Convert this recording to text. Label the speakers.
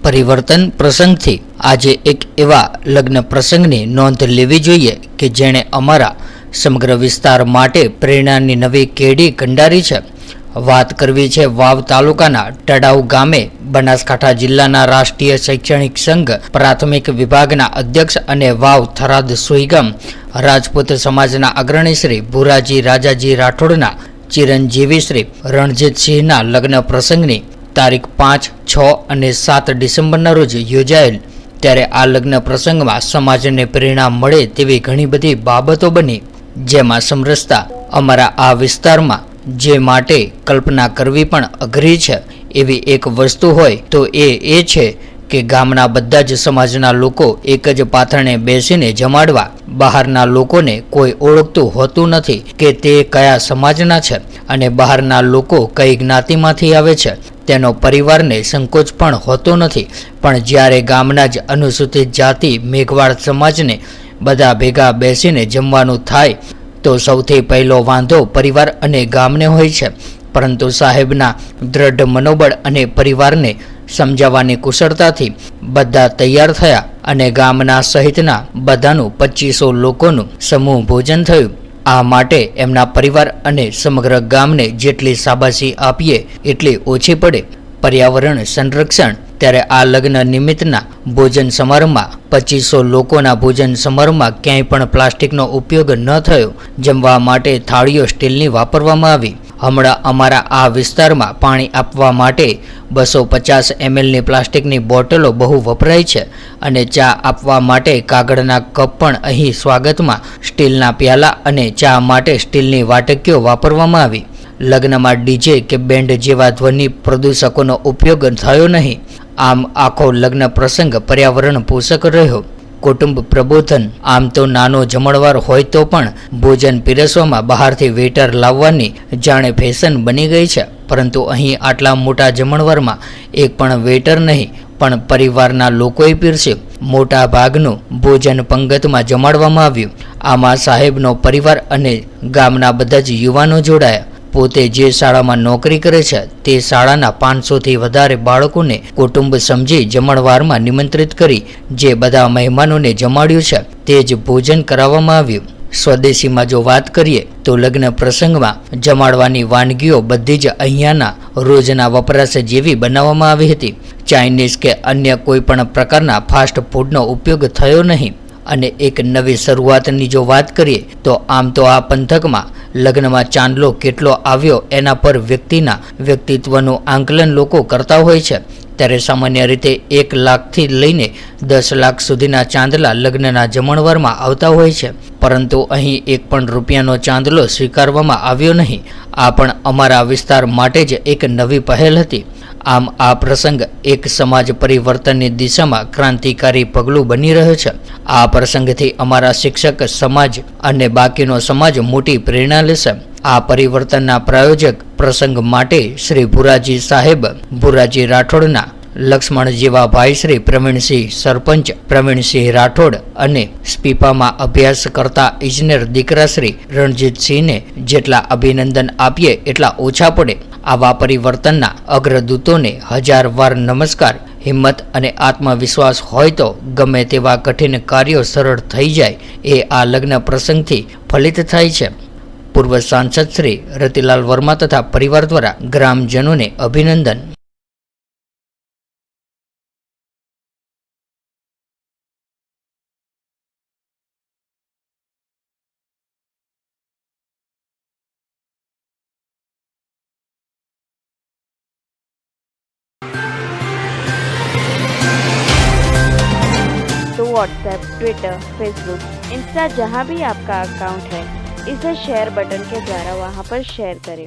Speaker 1: પરિવર્તન પ્રસંગથી આજે એક એવા લગ્ન પ્રસંગની નોંધ લેવી જોઈએ કે જેણે અમારા સમગ્ર વિસ્તાર માટે પ્રેરણાની નવી કેડી કંડારી છે. વાત કરવી છે વાવ તાલુકાના તળાવ ગામે બનાસકાંઠા જિલ્લાના રાષ્ટ્રીય શૈક્ષણિક સંઘ પ્રાથમિક વિભાગના અધ્યક્ષ અને વાવ થરાદ સુઈગામ રાજપૂત સમાજના અગ્રણી શ્રી ભુરાજી રાજાજી રાઠોડના ચિરંજીવી શ્રી રણજીતસિંહના લગ્ન પ્રસંગની તારીખ 5, 6 અને 7 ડિસેમ્બરના રોજ યોજાયેલ. ત્યારે આ લગ્ન પ્રસંગમાં સમાજને પ્રેરણા મળે તેવી ઘણી બધી બાબતો બની, જેમાં સમરસતા અમારા આ વિસ્તારમાં જે માટે કલ્પના કરવી પણ અઘરી છે એવી એક વસ્તુ હોય તો એ છે કે ગામના બધા જ સમાજના લોકો એક જ પાથરણે બેસીને જમાડવા. બહારના લોકોને કોઈ ઓળખતું હોતું નથી કે તે કયા સમાજના છે અને બહારના લોકો કઈ જ્ઞાતિમાંથી આવે છે તેનો પરિવારને સંકોચ પણ હોતો નથી. પણ જ્યારે ગામના જ અનુસૂચિત જાતિ મેઘવાળ સમાજને બધા ભેગા બેસીને જમવાનું થાય તો સૌથી પહેલો વાંધો પરિવાર અને ગામને હોય છે. પરંતુ સાહેબના દ્રઢ મનોબળ અને પરિવારને સમજાવવાની કુશળતાથી બધા તૈયાર થયા અને ગામના સહિતના બધાનું 2500 લોકોનું સમૂહ ભોજન થયું. આ માટે એમના પરિવાર અને સમગ્ર ગામને જેટલી શાબાશી આપીએ એટલી ઓછી પડે. પર્યાવરણ સંરક્ષણ. ત્યારે આ લગ્ન નિમિત્તના ભોજન સમારંભમાં 2500 લોકોના ભોજન સમારંભમાં ક્યાંય પણ પ્લાસ્ટિકનો ઉપયોગ ન થયો. જમવા માટે થાળીઓ સ્ટીલની વાપરવામાં આવી. હમણાં અમારા આ વિસ્તારમાં પાણી આપવા માટે 250 mlની પ્લાસ્ટિકની બોટલો બહુ વપરાય છે અને ચા આપવા માટે કાગળના કપ પણ અહીં સ્વાગતમાં સ્ટીલના પ્યાલા અને ચા માટે સ્ટીલની વાટકીઓ વાપરવામાં આવી. લગ્નમાં ડીજે કે બેન્ડ જેવા ધ્વનિ પ્રદૂષકોનો ઉપયોગ થયો નહીં. આમ આખો લગ્ન પ્રસંગ પર્યાવરણ પોષક રહ્યો. કુટુંબ પ્રબોધન. આમ તો નાનો જમણવાર હોય તો પણ ભોજન પીરસવામાં બહારથી વેટર લાવવાની જાણે ફેશન બની ગઈ છે. પરંતુ અહીં આટલા મોટા જમણવારમાં એક પણ વેટર નહીં પણ પરિવારના લોકોએ પીરસ્યું. મોટા ભાગનું ભોજન પંગતમાં જમાડવામાં આવ્યું. આમાં સાહેબનો પરિવાર અને ગામના બધા જ યુવાનો જોડાયા. પોતે જે શાળામાં નોકરી કરે છે તે શાળાના 500થી વધારે બાળકોને કુટુંબ સમજી જમણવારમાં નિમંત્રિત કરી જે બધા મહેમાનોને જમાડ્યું છે તે જ ભોજન કરાવવામાં આવ્યું. સ્વદેશીમાં જો વાત કરીએ તો લગ્ન પ્રસંગમાં જમાડવાની વાનગીઓ બધી જ અહીંયાના રોજના વપરાશ જેવી બનાવવામાં આવી હતી. ચાઇનીઝ કે અન્ય કોઈ પણ પ્રકારના ફાસ્ટ ફૂડનો ઉપયોગ થયો નહીં. અને એક નવી શરૂઆતની જો વાત કરીએ તો આમ તો આ પંથકમાં લગ્નમાં ચાંદલો કેટલો આવ્યો એના પર વ્યક્તિના વ્યક્તિત્વનું આંકલન લોકો કરતા હોય છે. ત્યારે સામાન્ય રીતે 1 લાખથી લઈને 10 લાખ સુધીના ચાંદલા લગ્નના જમણવારમાં આવતા હોય છે. પરંતુ અહીં એક પણ રૂપિયાનો ચાંદલો સ્વીકારવામાં આવ્યો નહીં. આ પણ અમારા વિસ્તાર માટે જ એક નવી પહેલ હતી. આમ આ પ્રસંગ એક સમાજ પરિવર્તનની દિશામાં ક્રાંતિકારી પગલું બની રહ્યો છે. આ પ્રસંગથી અમારા શિક્ષક સમાજ અને બાકીનો સમાજ મોટી પ્રેરણા લેશે. આ પરિવર્તનના પ્રાયોજક પ્રસંગ માટે શ્રી ભુરાજી સાહેબ ભુરાજી રાઠોડના લક્ષ્મણ જેવા ભાઈ શ્રી પ્રવીણસિંહ સરપંચ પ્રવીણસિંહ રાઠોડ અને સ્પીપામાં અભ્યાસ કરતા ઇજનેર દીકરા શ્રી રણજીતસિંહને જેટલા અભિનંદન આપીએ એટલા ઓછા પડે. આવા પરિવર્તનના અગ્રદૂતોને 1000 વાર નમસ્કાર. હિંમત અને આત્મવિશ્વાસ હોય તો ગમે તેવા કઠિન કાર્યો સરળ થઈ જાય એ આ લગ્ન પ્રસંગથી ફલિત થાય છે. પૂર્વ સાંસદ શ્રી રતિલાલ વર્મા તથા પરિવાર દ્વારા ગ્રામજનોને અભિનંદન.
Speaker 2: तो व्हाट्सएप, ट्विटर, फेसबुक, इंस्टा जहाँ भी आपका अकाउंट है इसे शेयर बटन के द्वारा वहाँ पर शेयर करें.